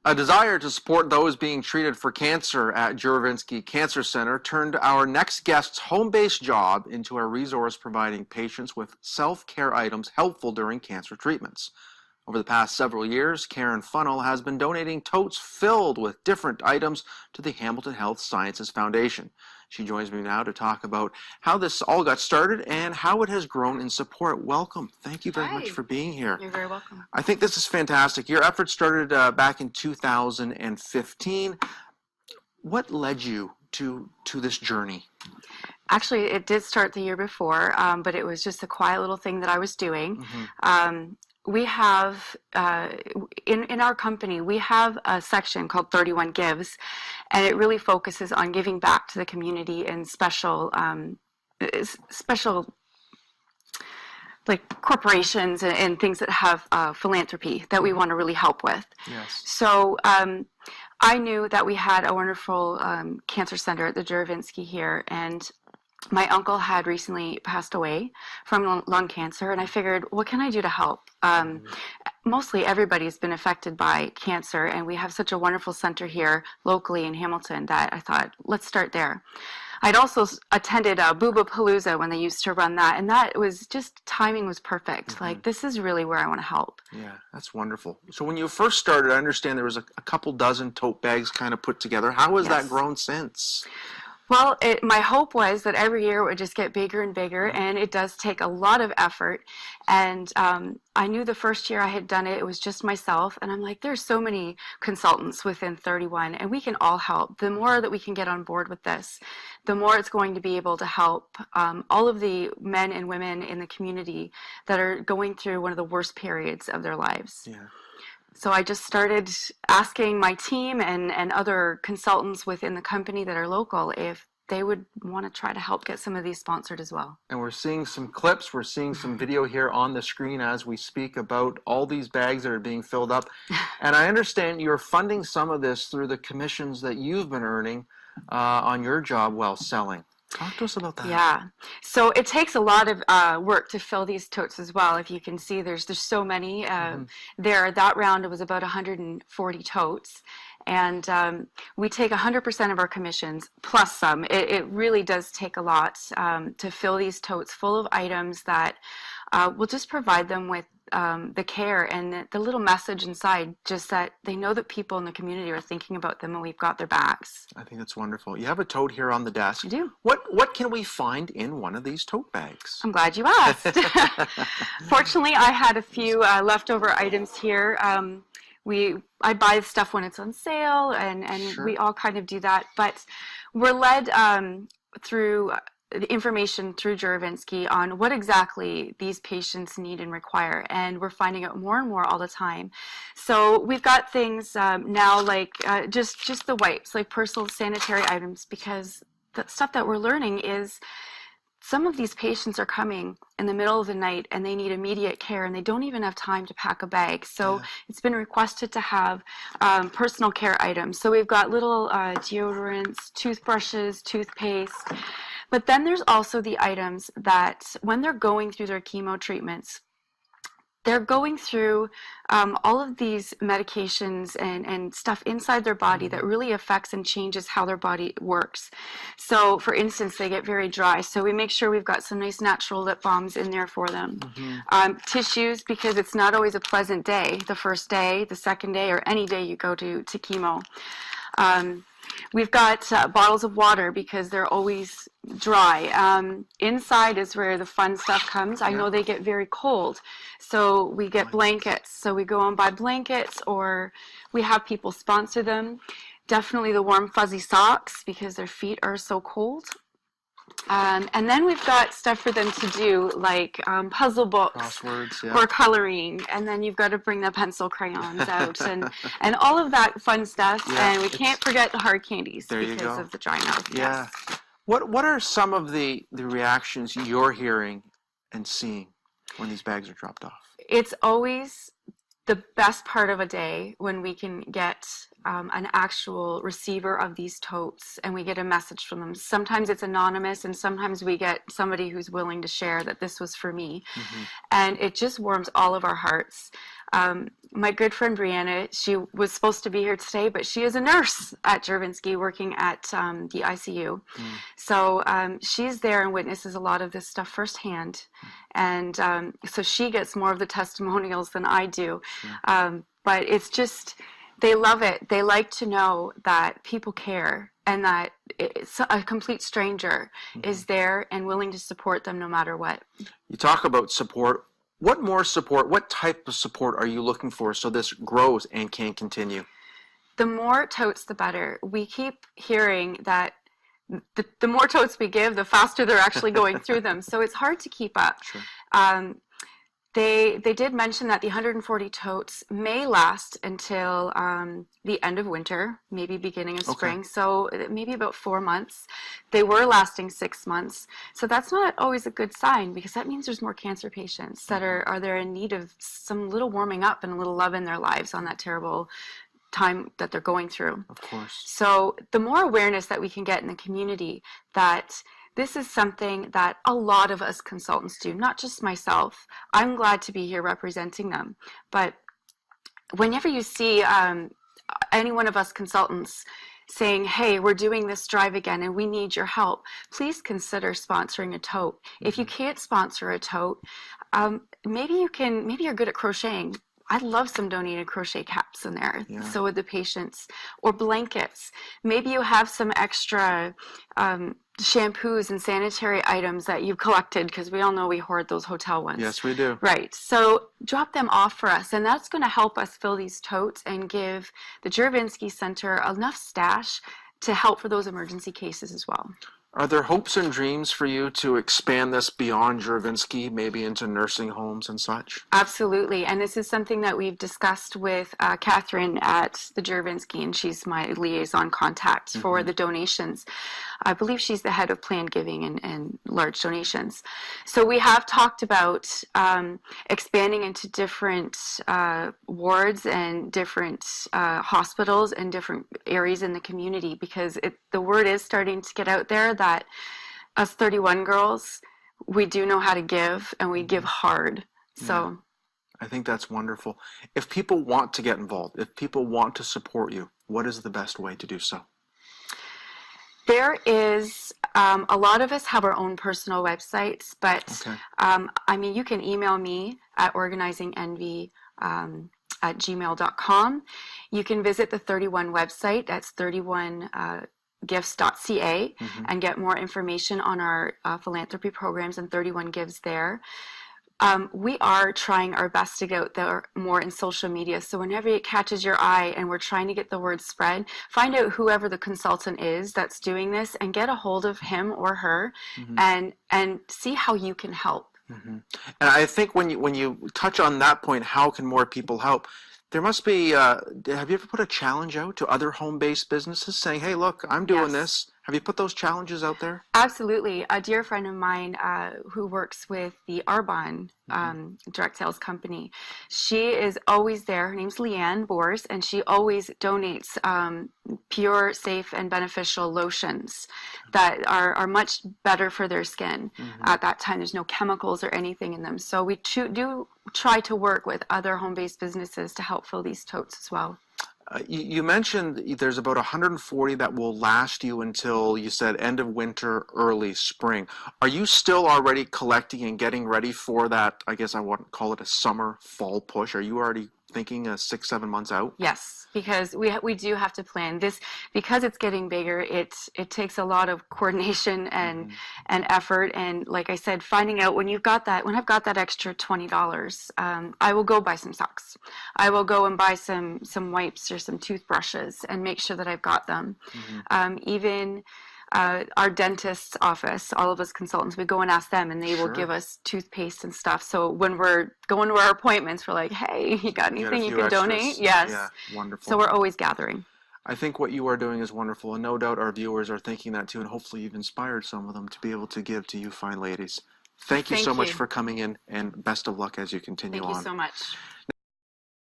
A desire to support those being treated for cancer at Juravinski Cancer Center turned our next guest's home-based job into a resource providing patients with self-care items helpful during cancer treatments. Over the past several years, Karen Funnell has been donating totes filled with different items to the Hamilton Health Sciences Foundation. She joins me now to talk about how this all got started and how it has grown in support. Welcome. Thank you very much for being here. You're very welcome. I think this is fantastic. Your effort started back in 2015. What led you to this journey? Actually, it did start the year before, but it was just a quiet little thing that I was doing. We have, in our company, we have a section called 31 Gives, and it really focuses on giving back to the community in special like corporations and things that have philanthropy that we want to really help with. Yes. So I knew that we had a wonderful cancer center at the Juravinski here, and my uncle had recently passed away from lung cancer, and I figured, what can I do to help? Mostly everybody's been affected by cancer, and we have such a wonderful center here locally in Hamilton that I thought, let's start there. I'd also attended Booba Palooza when they used to run that, and that was just, timing was perfect. Like, this is really where I want to help. Yeah, that's wonderful. So when you first started, I understand there was a couple dozen tote bags kind of put together. How has that grown since? Well, my hope was that every year it would just get bigger and bigger, and it does take a lot of effort. And I knew the first year I had done it, it was just myself, and I'm like, there's so many consultants within 31, and we can all help. The more that we can get on board with this, the more it's going to be able to help all of the men and women in the community that are going through one of the worst periods of their lives. Yeah. So I just started asking my team and other consultants within the company that are local if they would want to try to help get some of these sponsored as well. And we're seeing some clips, we're seeing some video here on the screen as we speak about all these bags that are being filled up. And I understand you're funding some of this through the commissions that you've been earning on your job while selling. Talk to us about that. Yeah. So it takes a lot of work to fill these totes as well. If you can see, there's so many. That round, it was about 140 totes. And we take 100% of our commissions plus some. It really does take a lot to fill these totes full of items that will just provide them with the care and the little message inside, just that they know that people in the community are thinking about them and we've got their backs. I think that's wonderful. You have a tote here on the desk. I do. What can we find in one of these tote bags? I'm glad you asked. Fortunately, I had a few leftover items here. I buy stuff when it's on sale, and Sure. we all kind of do that. But we're led through the information through Juravinski on what exactly these patients need and require, and we're finding out more and more all the time. So we've got things now like just the wipes, like personal sanitary items, because the stuff that we're learning is some of these patients are coming in the middle of the night and they need immediate care and they don't even have time to pack a bag. So it's been requested to have personal care items. So we've got little deodorants, toothbrushes, toothpaste. But then there's also the items that when they're going through their chemo treatments, they're going through all of these medications and stuff inside their body that really affects and changes how their body works. So, for instance, they get very dry. So we make sure we've got some nice natural lip balms in there for them. Tissues, because it's not always a pleasant day, the first day, the second day, or any day you go to chemo. We've got bottles of water because they're always dry. Inside is where the fun stuff comes. I know they get very cold, so we get blankets. So we go and buy blankets, or we have people sponsor them. Definitely the warm fuzzy socks because their feet are so cold. And then we've got stuff for them to do, like puzzle books, crosswords, or coloring, and then you've got to bring the pencil crayons out and all of that fun stuff. And we can't forget the hard candies because of the dry mouth. Yeah. Yes. What are some of the reactions you're hearing and seeing when these bags are dropped off? It's always the best part of a day when we can get an actual receiver of these totes, and we get a message from them. Sometimes it's anonymous, and sometimes we get somebody who's willing to share that this was for me. Mm-hmm. And it just warms all of our hearts. My good friend Brianna, she was supposed to be here today, but she is a nurse at Juravinski working at the ICU. Mm. So she's there and witnesses a lot of this stuff firsthand. And so she gets more of the testimonials than I do. Sure. But it's just, they love it. They like to know that people care and that it's a complete stranger is there and willing to support them no matter what. You talk about support. What more support, what type of support are you looking for so this grows and can continue? The more totes, the better. We keep hearing that the more totes we give, the faster they're actually going through them. So it's hard to keep up. Sure. They did mention that the 140 totes may last until the end of winter, maybe beginning of spring. Okay. So maybe about 4 months. They were lasting 6 months. So that's not always a good sign because that means there's more cancer patients that are there in need of some little warming up and a little love in their lives on that terrible time that they're going through. Of course. So the more awareness that we can get in the community that this is something that a lot of us consultants do, not just myself. I'm glad to be here representing them. But whenever you see any one of us consultants saying, hey, we're doing this drive again and we need your help, please consider sponsoring a tote. If you can't sponsor a tote, maybe you're good at crocheting. I'd love some donated crochet caps in there. Yeah. So would the patients. Or blankets. Maybe you have some extra shampoos and sanitary items that you've collected because we all know we hoard those hotel ones. Yes, we do. Right. So drop them off for us, and that's going to help us fill these totes and give the Juravinski Center enough stash to help for those emergency cases as well. Are there hopes and dreams for you to expand this beyond Juravinski, maybe into nursing homes and such? Absolutely. And this is something that we've discussed with Catherine at the Juravinski, and she's my liaison contact for the donations. I believe she's the head of planned giving and large donations. So we have talked about expanding into different wards and different hospitals and different areas in the community because the word is starting to get out there that us 31 girls, we do know how to give and we give hard. So I think that's wonderful. If people want to get involved, if people want to support you, what is the best way to do so? There is, a lot of us have our own personal websites, but I mean, you can email me at organizingenvy at gmail.com. You can visit the 31 website, that's 31gifts.ca, and get more information on our philanthropy programs and 31 Gives there. We are trying our best to get out there more in social media. So whenever it catches your eye and we're trying to get the word spread, find out whoever the consultant is that's doing this and get a hold of him or her and see how you can help. And I think when you touch on that point, how can more people help? There must be, have you ever put a challenge out to other home-based businesses saying, hey, look, I'm doing this. Have you put those challenges out there? Absolutely. A dear friend of mine who works with the Arbonne direct sales company, she is always there. Her name's Leanne Bors, and she always donates pure, safe, and beneficial lotions that are much better for their skin. At that time, there's no chemicals or anything in them. So we do try to work with other home-based businesses to help fill these totes as well. You mentioned there's about 140 that will last you until, you said, end of winter, early spring. Are you still already collecting and getting ready for that, I guess I want to call it a summer, fall push? Are you already thinking 6-7 months out? Yes, because we do have to plan this because it's getting bigger. It takes a lot of coordination and effort. And like I said, finding out when I've got that extra $20, I will go buy some socks. I will go and buy some wipes or some toothbrushes and make sure that I've got them. Even our dentist's office, all of us consultants, we go and ask them and they will give us toothpaste and stuff. So when we're going to our appointments, we're like, hey, you got anything you can donate? Yes. Yeah, wonderful. So we're always gathering. I think what you are doing is wonderful, and no doubt our viewers are thinking that too, and hopefully you've inspired some of them to be able to give to you fine ladies. Thank you so much for coming in, and best of luck as you continue on. Thank you so much.